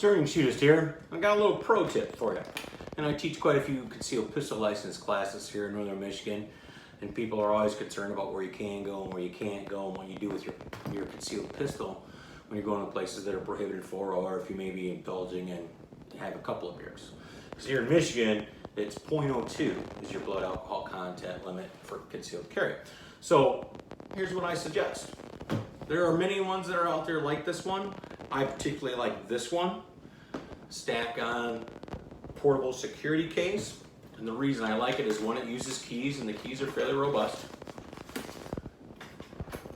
Starting shootist here, I got a little pro tip for you. And I teach quite a few concealed pistol license classes here in Northern Michigan. And people are always concerned about where you can go and where you can't go and what you do with your concealed pistol when you're going to places that are prohibited for, or if you may be indulging and have a couple of beers. Because here in Michigan, it's 0.02 is your blood alcohol content limit for concealed carry. So here's what I suggest. There are many ones that are out there like this one. I particularly like this one. Stack on portable security case. And the reason I like it is, one, it uses keys, and the keys are fairly robust.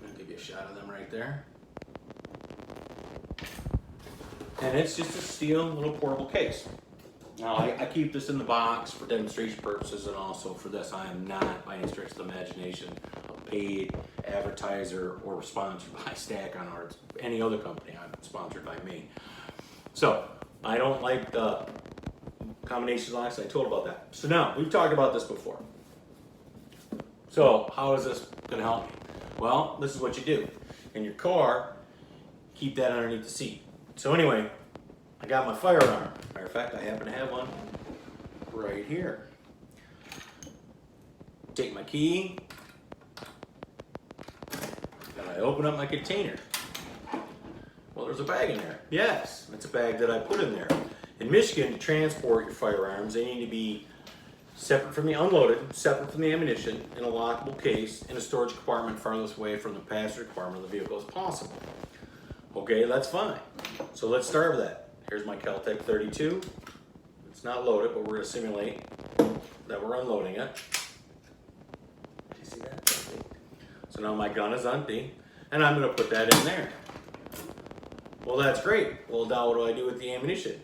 I'll give you a shot of them right there. And it's just a steel little portable case. Now, I keep this in the box for demonstration purposes, and also for this. I am not, by any stretch of the imagination, a paid advertiser or sponsored by Stack-On or any other company. I'm sponsored by me. So, I don't like the combination locks. I told about that. So now, we've talked about this before. So, how is this going to help me? Well, this is what you do. In your car, keep that underneath the seat. So anyway, I got my firearm. Matter of fact, I happen to have one right here. Take my key, and I open up my container. Well, there's a bag in there. Yes, it's a bag that I put in there. In Michigan, to transport your firearms, they need to be separate from the unloaded, separate from the ammunition, in a lockable case, in a storage compartment farthest away from the passenger compartment of the vehicle as possible. Okay, that's fine. So let's start with that. Here's my Kel-Tec 32. It's not loaded, but we're going to simulate that we're unloading it. Do you see that? So now my gun is empty, and I'm going to put that in there. Well, that's great. Well, now what do I do with the ammunition?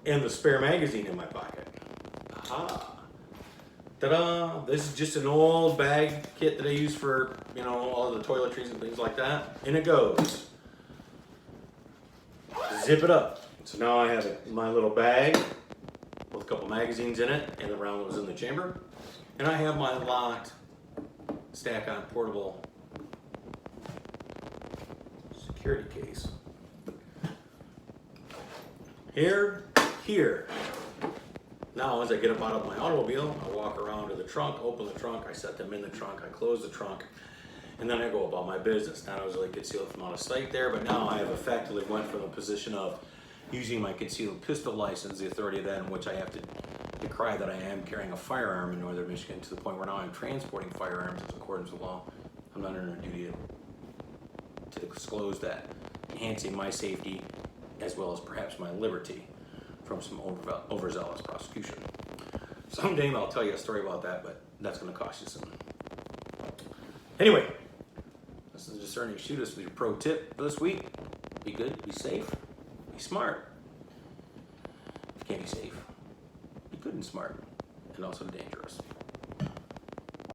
And the spare magazine in my pocket. Aha. Ta-da! This is just an old bag kit that I use for, all the toiletries and things like that. And it goes. Zip it up. So now I have my little bag with a couple magazines in it and the round that was in the chamber. And I have my locked Stack-On portable security case. Here. Now as I get up out of my automobile, I walk around to the trunk, open the trunk, I set them in the trunk, I close the trunk, and then I go about my business. Not only was I concealed from out of sight there, but now I have effectively went from a position of using my concealed pistol license, the authority of that, in which I have to decry that I am carrying a firearm in Northern Michigan, to the point where now I'm transporting firearms in accordance with law. I'm not under a duty to disclose that, enhancing my safety as well as perhaps my liberty from some overzealous prosecution. Someday I'll tell you a story about that, but that's going to cost you some. Anyway, this is Discerning Shootist with your pro tip for this week. Be good, be safe, be smart. If you can't be safe, be good and smart, and also dangerous.